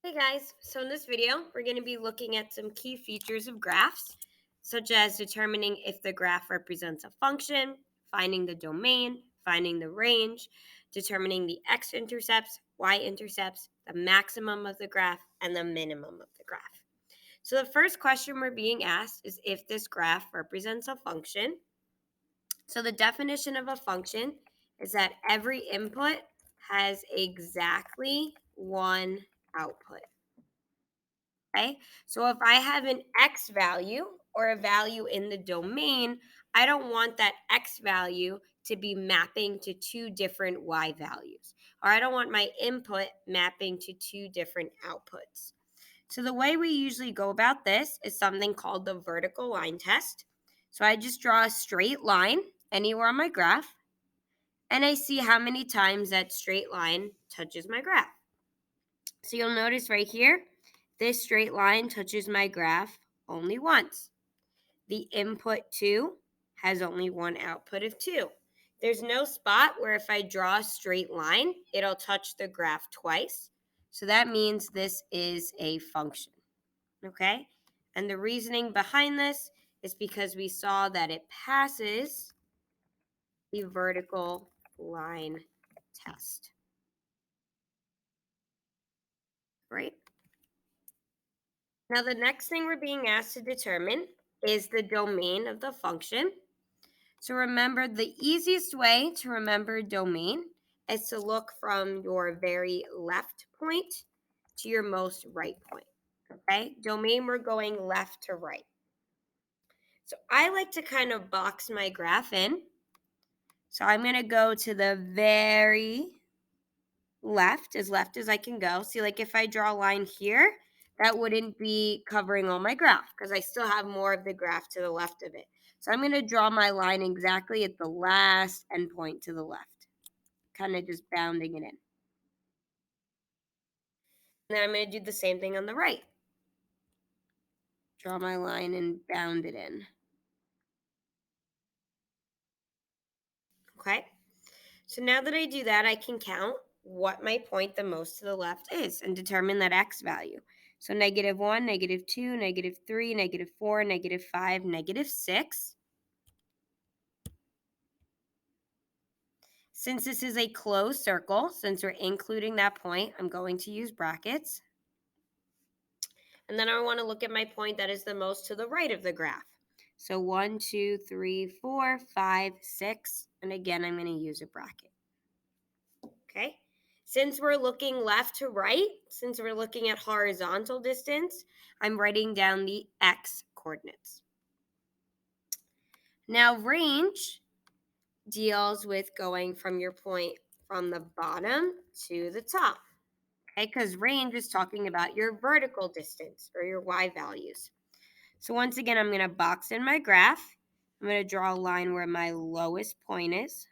Hey guys, so in this video, we're going to be looking at some key features of graphs, such as determining if the graph represents a function, finding the domain, finding the range, determining the x-intercepts, y-intercepts, the maximum of the graph, and the minimum of the graph. So the first question we're being asked is if this graph represents a function. So the definition of a function is that every input has exactly one output. Okay, so if I have an x value or a value in the domain, I don't want that x value to be mapping to two different y values, or I don't want my input mapping to two different outputs. So the way we usually go about this is something called the vertical line test. So I just draw a straight line anywhere on my graph, and I see how many times that straight line touches my graph. So you'll notice right here, this straight line touches my graph only once. The input 2 has only one output of 2. There's no spot where if I draw a straight line, it'll touch the graph twice. So that means this is a function, okay? And the reasoning behind this is because we saw that it passes the vertical line test, right? Now, the next thing we're being asked to determine is the domain of the function. So remember, the easiest way to remember domain is to look from your very left point to your most right point. Okay, domain, we're going left to right. So I like to kind of box my graph in. So I'm going to go to the very left as I can go. See, like if I draw a line here, that wouldn't be covering all my graph because I still have more of the graph to the left of it. So I'm going to draw my line exactly at the last endpoint to the left, kind of just bounding it in. And then I'm going to do the same thing on the right. Draw my line and bound it in. Okay. So now that I do that, I can count what my point the most to the left is and determine that x value. So -1, -2, -3, -4, -5, -6. Since this is a closed circle, since we're including that point, I'm going to use brackets. And then I want to look at my point that is the most to the right of the graph. So 1, 2, 3, 4, 5, 6. And again, I'm going to use a bracket. Okay. Since we're looking left to right, since we're looking at horizontal distance, I'm writing down the x coordinates. Now, range deals with going from your point from the bottom to the top. Okay, because range is talking about your vertical distance or your y values. So once again, I'm going to box in my graph. I'm going to draw a line where my lowest point is.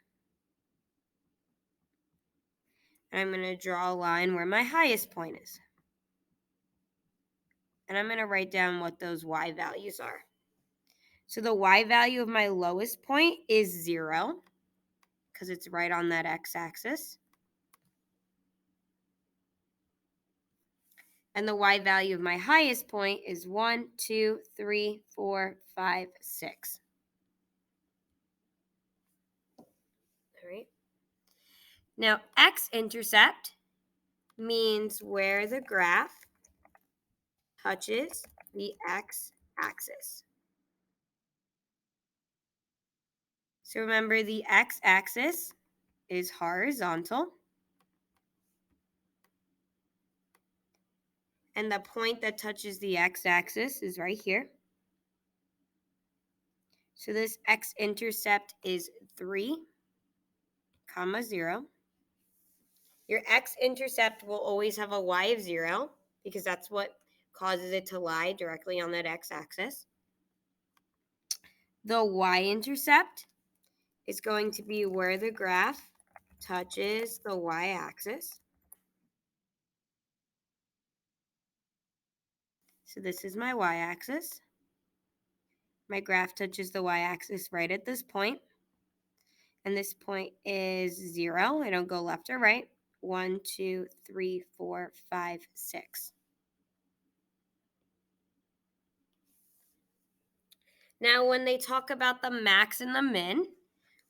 And I'm going to draw a line where my highest point is. And I'm going to write down what those y values are. So the y value of my lowest point is 0 because it's right on that x-axis. And the y value of my highest point is 1, 2, 3, 4, 5, 6. All right. Now, x-intercept means where the graph touches the x-axis. So remember, the x-axis is horizontal. And the point that touches the x-axis is right here. So this x-intercept is 3, 0. Your x-intercept will always have a y of 0 because that's what causes it to lie directly on that x-axis. The y-intercept is going to be where the graph touches the y-axis. So this is my y-axis. My graph touches the y-axis right at this point. And this point is 0. I don't go left or right. 1, 2, 3, 4, 5, 6. Now, when they talk about the max and the min,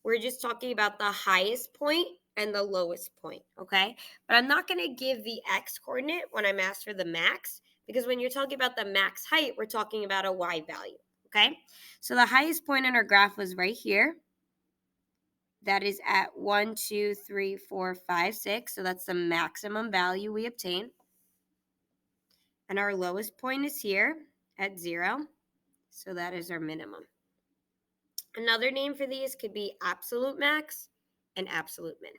we're just talking about the highest point and the lowest point, okay? But I'm not going to give the x coordinate when I'm asked for the max, because when you're talking about the max height, we're talking about a y value, okay? So the highest point in our graph was right here. That is at 1, 2, 3, 4, 5, 6. So that's the maximum value we obtain. And our lowest point is here at 0. So that is our minimum. Another name for these could be absolute max and absolute min.